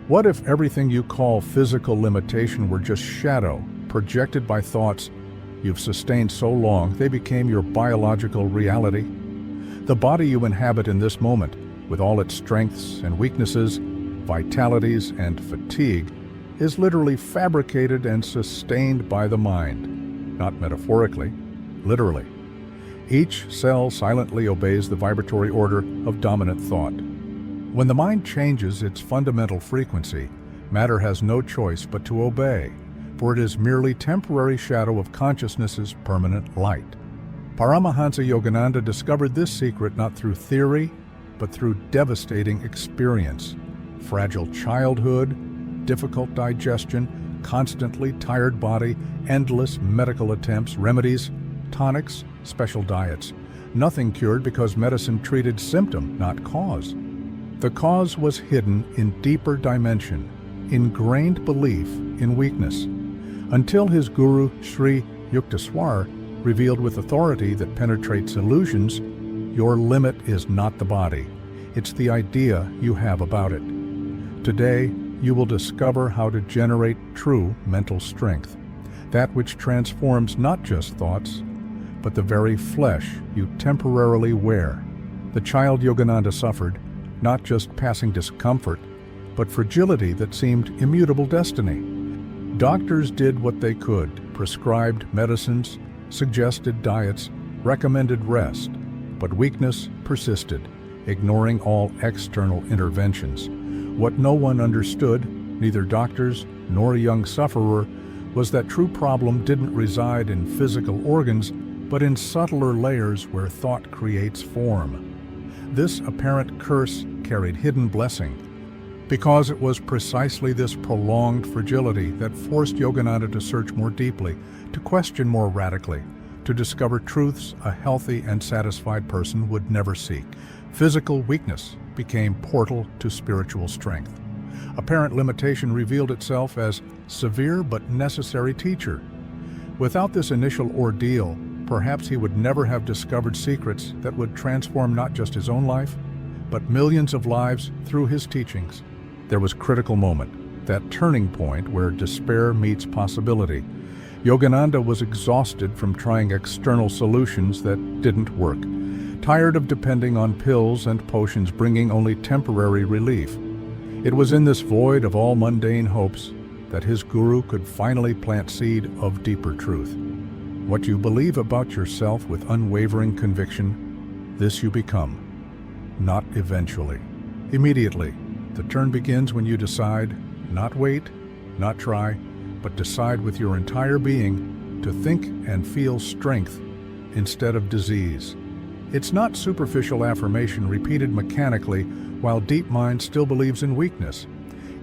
What if everything you call physical limitation were just shadow, projected by thoughts you've sustained so long they became your biological reality? The body you inhabit in this moment, with all its strengths and weaknesses, vitalities and fatigue, is literally fabricated and sustained by the mind. Not metaphorically, literally. Each cell silently obeys the vibratory order of dominant thought. When the mind changes its fundamental frequency, matter has no choice but to obey, for it is merely temporary shadow of consciousness's permanent light. Paramahansa Yogananda discovered this secret not through theory, but through devastating experience. Fragile childhood, difficult digestion, constantly tired body, endless medical attempts, remedies, tonics, special diets. Nothing cured because medicine treated symptom, not cause. The cause was hidden in deeper dimension, ingrained belief in weakness, until his guru Sri Yukteswar revealed with authority that penetrates illusions, your limit is not the body, it's the idea you have about it. Today, you will discover how to generate true mental strength, that which transforms not just thoughts, but the very flesh you temporarily wear. The child Yogananda suffered not just passing discomfort, but fragility that seemed immutable destiny. Doctors did what they could, prescribed medicines, suggested diets, recommended rest, but weakness persisted, ignoring all external interventions. What no one understood, neither doctors nor a young sufferer, was that true problem didn't reside in physical organs, but in subtler layers where thought creates form. This apparent curse carried hidden blessing, because it was precisely this prolonged fragility that forced Yogananda to search more deeply, to question more radically, to discover truths a healthy and satisfied person would never seek. Physical weakness became portal to spiritual strength. Apparent limitation revealed itself as severe but necessary teacher. Without this initial ordeal, perhaps he would never have discovered secrets that would transform not just his own life, but millions of lives through his teachings. There was a critical moment, that turning point where despair meets possibility. Yogananda was exhausted from trying external solutions that didn't work, tired of depending on pills and potions bringing only temporary relief. It was in this void of all mundane hopes that his guru could finally plant seed of deeper truth. What you believe about yourself with unwavering conviction, this you become. Not eventually. Immediately. The turn begins when you decide, not wait, not try, but decide with your entire being to think and feel strength instead of disease. It's not superficial affirmation repeated mechanically while deep mind still believes in weakness.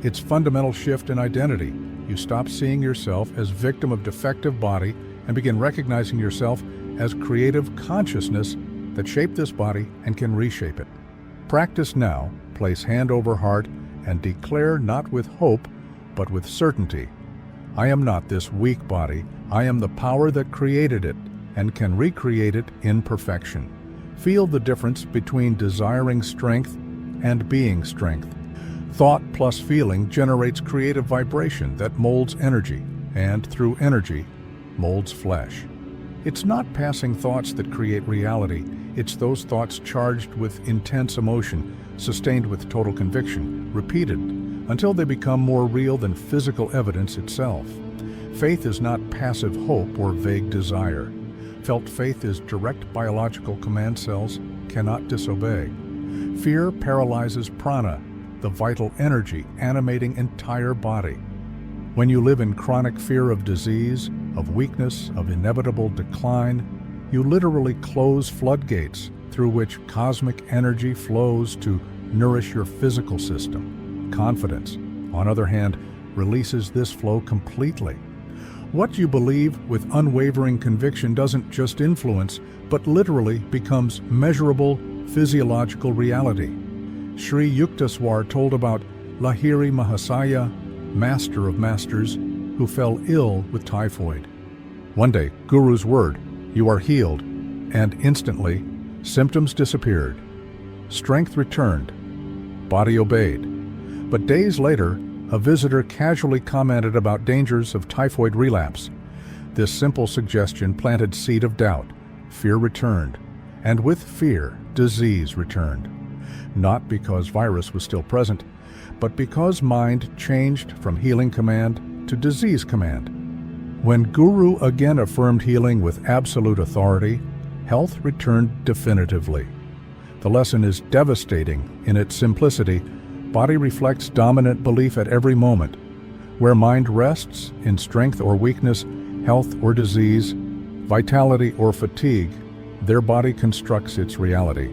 It's fundamental shift in identity. You stop seeing yourself as victim of defective body and begin recognizing yourself as creative consciousness that shaped this body and can reshape it. Practice now, place hand over heart, and declare not with hope, but with certainty. I am not this weak body, I am the power that created it and can recreate it in perfection. Feel the difference between desiring strength and being strength. Thought plus feeling generates creative vibration that molds energy, and through energy, molds flesh. It's not passing thoughts that create reality, it's those thoughts charged with intense emotion, sustained with total conviction, repeated, until they become more real than physical evidence itself. Faith is not passive hope or vague desire. Felt faith is direct biological command cells cannot disobey. Fear paralyzes prana, the vital energy animating entire body. When you live in chronic fear of disease, of weakness, of inevitable decline, you literally close floodgates through which cosmic energy flows to nourish your physical system. Confidence, on the other hand, releases this flow completely. What you believe with unwavering conviction doesn't just influence, but literally becomes measurable physiological reality. Sri Yukteswar told about Lahiri Mahasaya, master of masters, who fell ill with typhoid. One day, Guru's word, "You are healed," and instantly, symptoms disappeared. Strength returned. Body obeyed. But days later, A visitor casually commented about dangers of typhoid relapse. This simple suggestion planted seed of doubt. Fear returned, and with fear, disease returned. Not because virus was still present, but because mind changed from healing command to disease command. When Guru again affirmed healing with absolute authority, health returned definitively. The lesson is devastating in its simplicity. Body reflects dominant belief at every moment. Where mind rests, in strength or weakness, health or disease, vitality or fatigue, their body constructs its reality.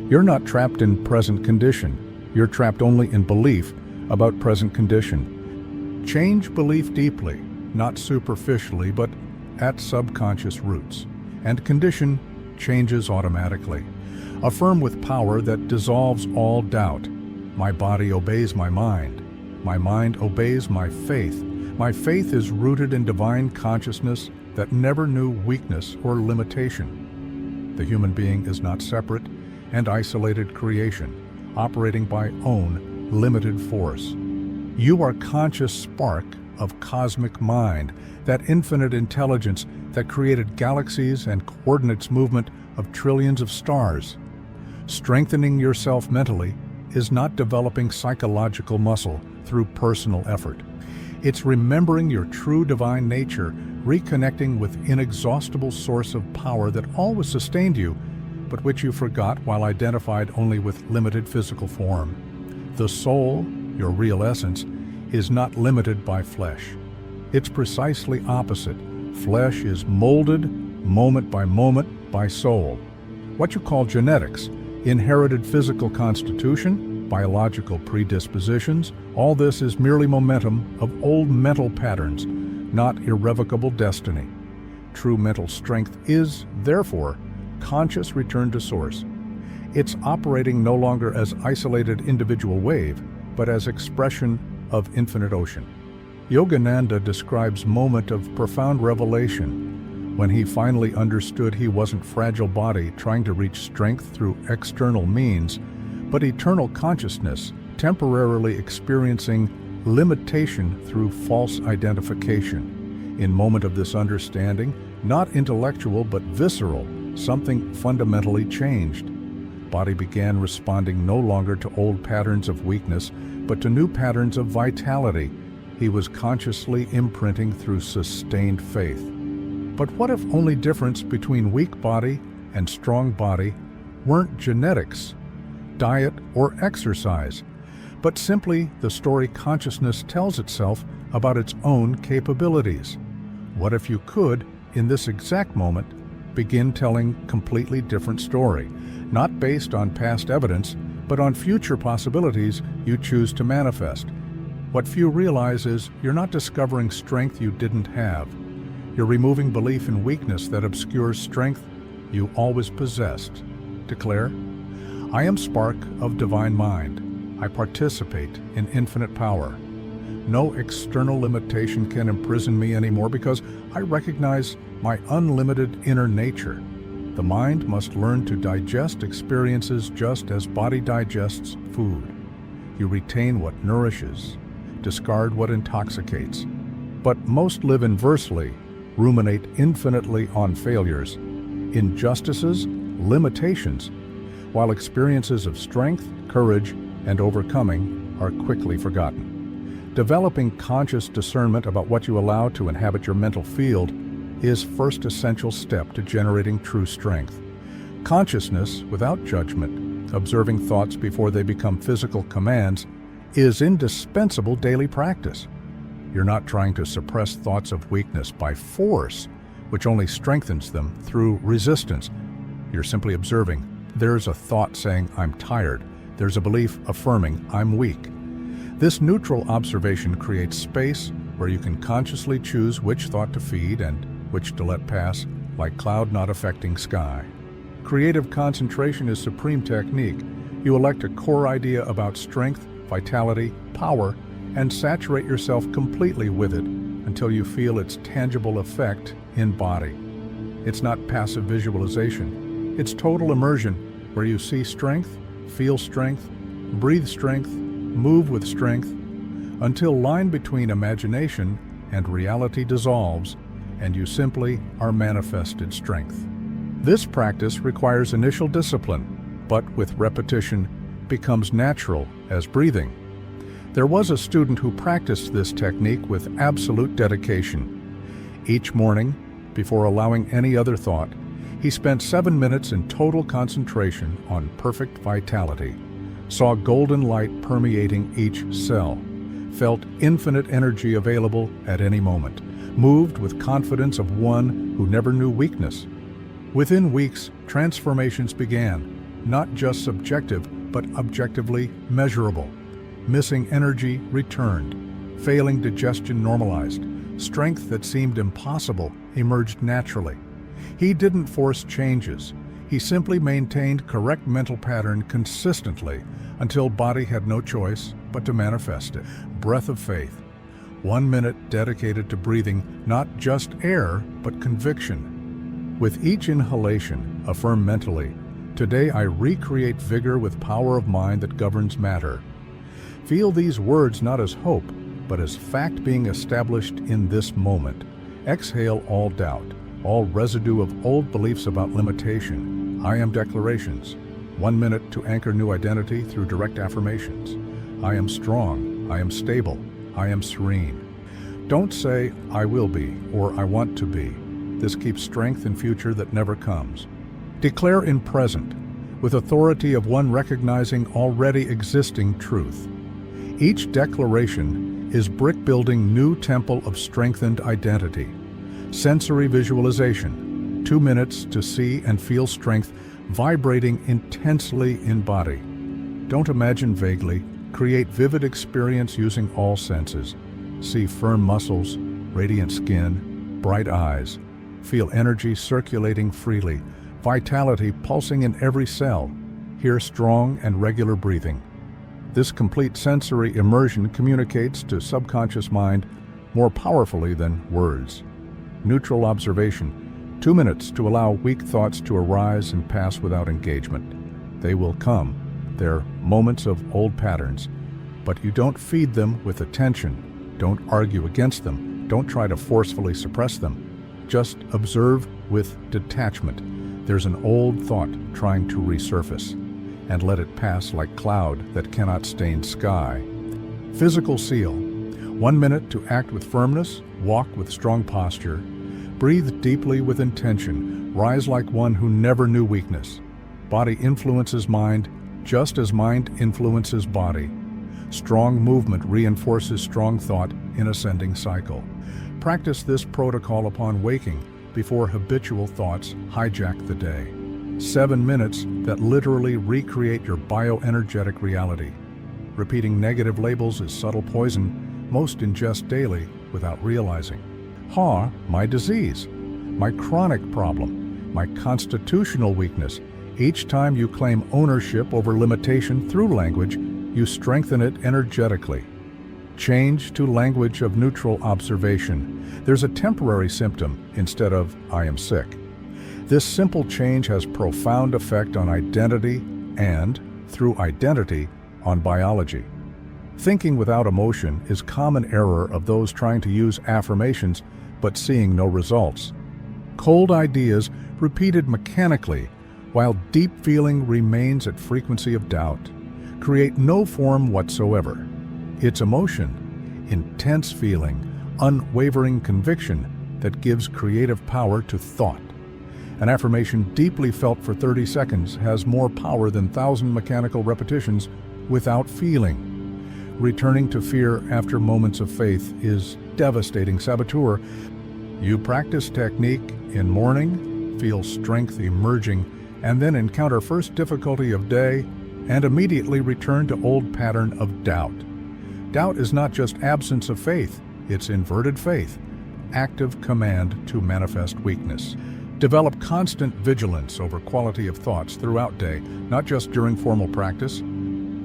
You're not trapped in present condition. You're trapped only in belief about present condition. Change belief deeply, not superficially, but at subconscious roots, and condition changes automatically. Affirm with power that dissolves all doubt. My body obeys my mind. My mind obeys my faith. My faith is rooted in divine consciousness that never knew weakness or limitation. The human being is not separate and isolated creation, operating by own limited force. You are conscious spark of cosmic mind, that infinite intelligence that created galaxies and coordinates movement of trillions of stars. Strengthening yourself mentally is not developing psychological muscle through personal effort. It's remembering your true divine nature, reconnecting with inexhaustible source of power that always sustained you, but which you forgot while identified only with limited physical form. The soul, your real essence, is not limited by flesh. It's precisely opposite. Flesh is molded, moment by moment, by soul. What you call genetics, inherited physical constitution, biological predispositions, all this is merely momentum of old mental patterns, not irrevocable destiny. True mental strength is, therefore, conscious return to source. It's operating no longer as isolated individual wave, but as expression of infinite ocean. Yogananda describes moment of profound revelation when he finally understood he wasn't fragile body trying to reach strength through external means, but eternal consciousness temporarily experiencing limitation through false identification. In moment of this understanding, not intellectual but visceral, something fundamentally changed. Body began responding no longer to old patterns of weakness, but to new patterns of vitality. He was consciously imprinting through sustained faith. But what if only difference between weak body and strong body weren't genetics, diet, or exercise, but simply the story consciousness tells itself about its own capabilities? What if you could, in this exact moment, begin telling a completely different story, not based on past evidence, but on future possibilities you choose to manifest? What few realize is you're not discovering strength you didn't have. You're removing belief in weakness that obscures strength you always possessed. Declare, I am spark of divine mind. I participate in infinite power. No external limitation can imprison me anymore because I recognize my unlimited inner nature. The mind must learn to digest experiences just as body digests food. You retain what nourishes, discard what intoxicates. But most live inversely, ruminate infinitely on failures, injustices, limitations, while experiences of strength, courage, and overcoming are quickly forgotten. Developing conscious discernment about what you allow to inhabit your mental field is first essential step to generating true strength. Consciousness, without judgment, observing thoughts before they become physical commands, is indispensable daily practice. You're not trying to suppress thoughts of weakness by force, which only strengthens them through resistance. You're simply observing. There's a thought saying, I'm tired. There's a belief affirming, I'm weak. This neutral observation creates space where you can consciously choose which thought to feed and which to let pass, like cloud not affecting sky. Creative concentration is supreme technique. You elect a core idea about strength, vitality, power, and saturate yourself completely with it until you feel its tangible effect in body. It's not passive visualization. It's total immersion, where you see strength, feel strength, breathe strength, move with strength. until line between imagination and reality dissolves and you simply are manifested strength. This practice requires initial discipline, but with repetition becomes natural as breathing. There was a student who practiced this technique with absolute dedication. Each morning, before allowing any other thought, he spent 7 minutes in total concentration on perfect vitality, saw golden light permeating each cell, felt infinite energy available at any moment, moved with confidence of one who never knew weakness. Within weeks, transformations began, not just subjective, but objectively measurable. Missing energy returned, failing digestion normalized, strength that seemed impossible emerged naturally. He didn't force changes. He simply maintained correct mental pattern consistently until body had no choice but to manifest it. Breath of faith. 1 minute dedicated to breathing not just air, but conviction. With each inhalation, affirm mentally, "Today I recreate vigor with power of mind that governs matter." Feel these words not as hope, but as fact being established in this moment. Exhale all doubt, all residue of old beliefs about limitation. I am declarations. 1 minute to anchor new identity through direct affirmations. I am strong, I am stable, I am serene. Don't say, "I will be," or "I want to be." This keeps strength in future that never comes. Declare in present, with authority of one recognizing already existing truth. Each declaration is brick-building new temple of strengthened identity. Sensory visualization, 2 minutes to see and feel strength vibrating intensely in body. Don't imagine vaguely, create vivid experience using all senses. See firm muscles, radiant skin, bright eyes. Feel energy circulating freely, vitality pulsing in every cell. Hear strong and regular breathing. This complete sensory immersion communicates to subconscious mind more powerfully than words. Neutral observation, 2 minutes to allow weak thoughts to arise and pass without engagement. They will come. They're moments of old patterns, but you don't feed them with attention. Don't argue against them. Don't try to forcefully suppress them. Just observe with detachment. There's an old thought trying to resurface, and let it pass like cloud that cannot stain sky. Physical seal. 1 minute to act with firmness, walk with strong posture, breathe deeply with intention, rise like one who never knew weakness. Body influences mind just as mind influences body. Strong movement reinforces strong thought in ascending cycle. Practice this protocol upon waking before habitual thoughts hijack the day. 7 minutes that literally recreate your bioenergetic reality. Repeating negative labels is subtle poison most ingest daily without realizing. My disease, my chronic problem, my constitutional weakness. Each time you claim ownership over limitation through language, you strengthen it energetically. Change to language of neutral observation. There's a temporary symptom instead of "I am sick." This simple change has profound effect on identity and, through identity, on biology. Thinking without emotion is common error of those trying to use affirmations but seeing no results. Cold ideas repeated mechanically while deep feeling remains at frequency of doubt create no form whatsoever. It's emotion, intense feeling, unwavering conviction that gives creative power to thought. An affirmation deeply felt for 30 seconds has more power than 1,000 mechanical repetitions without feeling. Returning to fear after moments of faith is devastating saboteur. You practice technique in morning, feel strength emerging, and then encounter first difficulty of day and immediately return to old pattern of doubt. Doubt is not just absence of faith, it's inverted faith, active command to manifest weakness. Develop constant vigilance over quality of thoughts throughout day, not just during formal practice.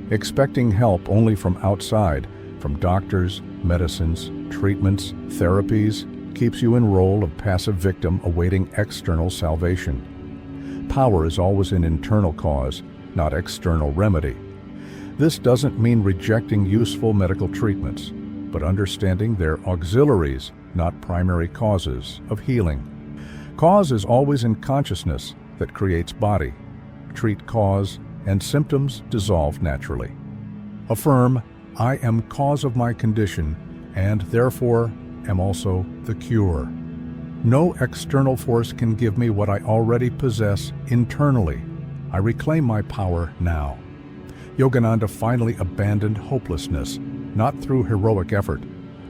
Expecting help only from outside, from doctors, medicines, treatments, therapies, keeps you in role of passive victim awaiting external salvation. Power is always an internal cause, not external remedy. This doesn't mean rejecting useful medical treatments, but understanding their auxiliaries, not primary causes, of healing. Cause is always in consciousness that creates body. Treat cause, and symptoms dissolve naturally. Affirm, I am cause of my condition, and therefore am also the cure. No external force can give me what I already possess internally. I reclaim my power now. Yogananda finally abandoned hopelessness, not through heroic effort,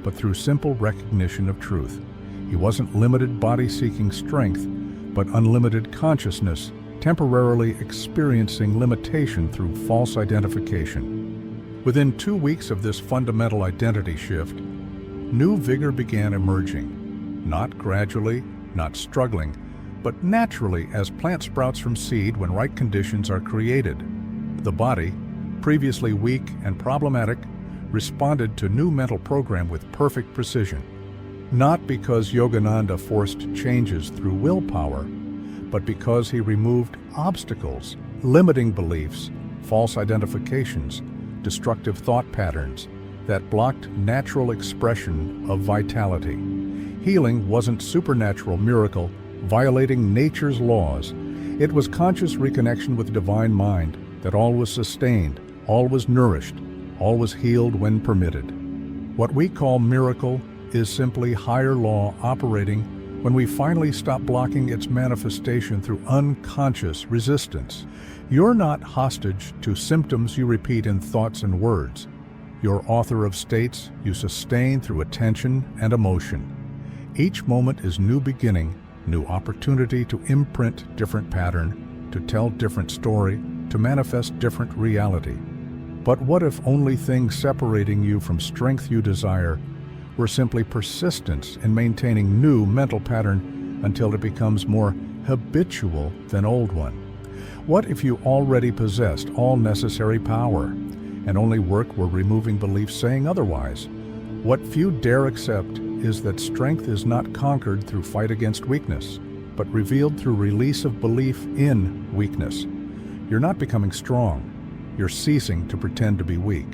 but through simple recognition of truth. He wasn't limited body-seeking strength, but unlimited consciousness, temporarily experiencing limitation through false identification. Within 2 weeks of this fundamental identity shift, new vigor began emerging, not gradually, not struggling, but naturally as plant sprouts from seed when right conditions are created. The body, previously weak and problematic, responded to new mental program with perfect precision. Not because Yogananda forced changes through willpower, but because he removed obstacles, limiting beliefs, false identifications, destructive thought patterns that blocked natural expression of vitality. Healing wasn't supernatural miracle violating nature's laws. It was conscious reconnection with divine mind that all was sustained, all was nourished, all was healed when permitted. What we call miracle is simply higher law operating when we finally stop blocking its manifestation through unconscious resistance. You're not hostage to symptoms you repeat in thoughts and words. You're author of states you sustain through attention and emotion. Each moment is new beginning, new opportunity to imprint different pattern, to tell different story, to manifest different reality. But what if only thing separating you from strength you desire were simply persistence in maintaining new mental pattern until it becomes more habitual than old one? What if you already possessed all necessary power, and only work were removing beliefs saying otherwise? What few dare accept is that strength is not conquered through fight against weakness, but revealed through release of belief in weakness. You're not becoming strong. You're ceasing to pretend to be weak.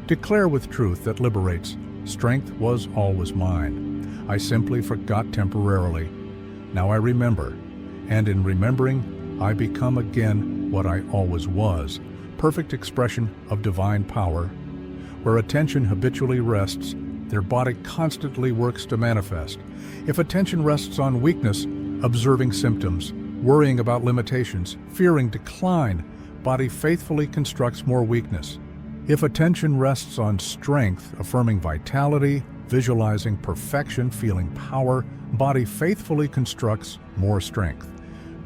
Declare with truth that liberates. Strength was always mine. I simply forgot temporarily. Now I remember, and in remembering, I become again what I always was, perfect expression of divine power. Where attention habitually rests, their body constantly works to manifest. If attention rests on weakness, observing symptoms, worrying about limitations, fearing decline, body faithfully constructs more weakness. If attention rests on strength, affirming vitality, visualizing perfection, feeling power, body faithfully constructs more strength.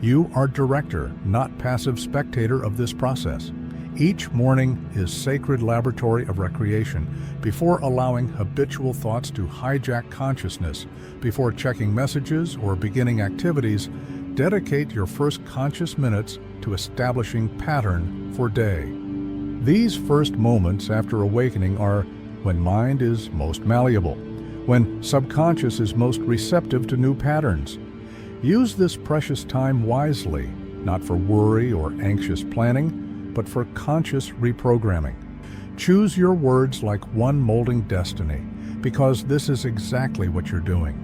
You are director, not passive spectator of this process. Each morning is sacred laboratory of recreation. Before allowing habitual thoughts to hijack consciousness, before checking messages or beginning activities, dedicate your first conscious minutes to establishing pattern for day. These first moments after awakening are when mind is most malleable, when subconscious is most receptive to new patterns. Use this precious time wisely, not for worry or anxious planning, but for conscious reprogramming. Choose your words like one molding destiny, because this is exactly what you're doing.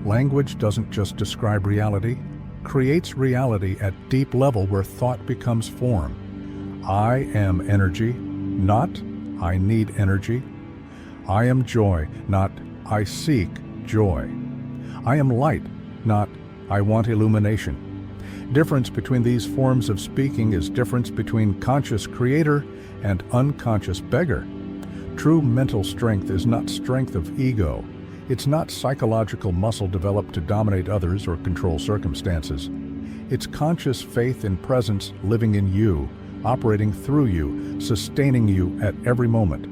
Language doesn't just describe reality, creates reality at deep level where thought becomes form. I am energy, not I need energy. I am joy, not I seek joy. I am light, not I want illumination. Difference between these forms of speaking is difference between conscious creator and unconscious beggar. True mental strength is not strength of ego. It's not psychological muscle developed to dominate others or control circumstances. It's conscious faith in presence living in you, operating through you, sustaining you at every moment.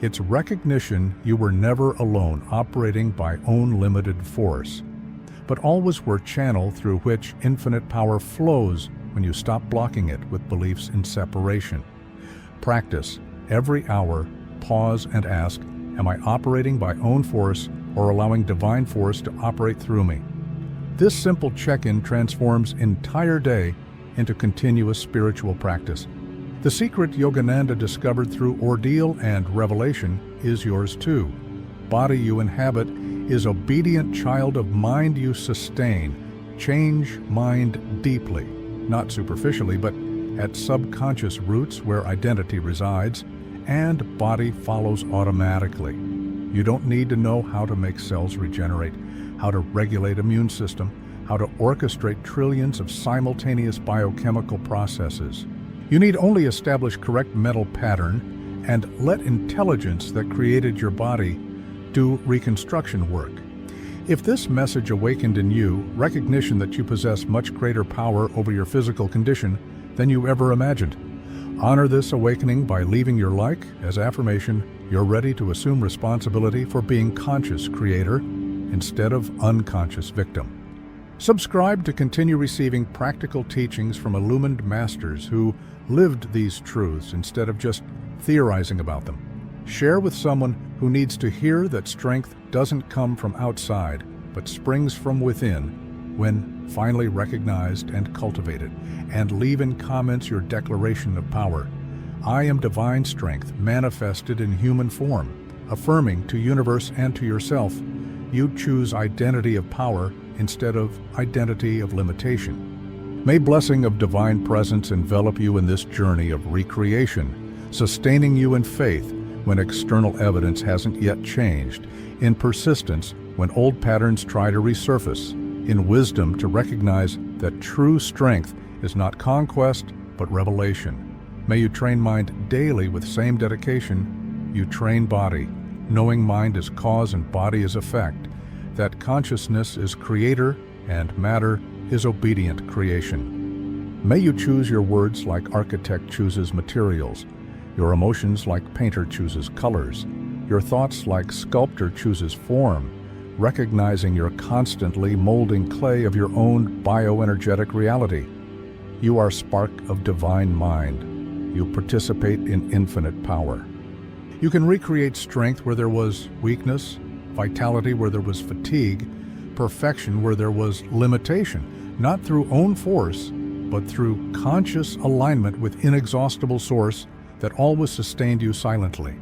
It's recognition you were never alone, operating by own limited force, but always were channel through which infinite power flows when you stop blocking it with beliefs in separation. Practice every hour, pause and ask, am I operating by own force or allowing divine force to operate through me? This simple check-in transforms entire day into continuous spiritual practice. The secret Yogananda discovered through ordeal and revelation is yours too. Body you inhabit is obedient child of mind you sustain. Change mind deeply, not superficially, but at subconscious roots where identity resides, and body follows automatically. You don't need to know how to make cells regenerate, how to regulate immune system, how to orchestrate trillions of simultaneous biochemical processes. You need only establish correct mental pattern and let intelligence that created your body do reconstruction work. If this message awakened in you recognition that you possess much greater power over your physical condition than you ever imagined, honor this awakening by leaving your like as affirmation. You're ready to assume responsibility for being conscious creator instead of unconscious victim. Subscribe to continue receiving practical teachings from illumined masters who lived these truths instead of just theorizing about them. Share with someone who needs to hear that strength doesn't come from outside, but springs from within when finally recognized and cultivated. And leave in comments your declaration of power. I am divine strength manifested in human form, affirming to universe and to yourself, you choose identity of power instead of identity of limitation. May blessing of divine presence envelop you in this journey of recreation, sustaining you in faith when external evidence hasn't yet changed, in persistence when old patterns try to resurface, in wisdom to recognize that true strength is not conquest but revelation. May you train mind daily with same dedication you train body, knowing mind is cause and body is effect, that consciousness is creator and matter is obedient creation. May you choose your words like architect chooses materials, your emotions like painter chooses colors, your thoughts like sculptor chooses form, recognizing you're constantly molding clay of your own bioenergetic reality. You are spark of divine mind. You participate in infinite power. You can recreate strength where there was weakness, vitality where there was fatigue, perfection where there was limitation, not through own force, but through conscious alignment with inexhaustible source that always sustained you silently.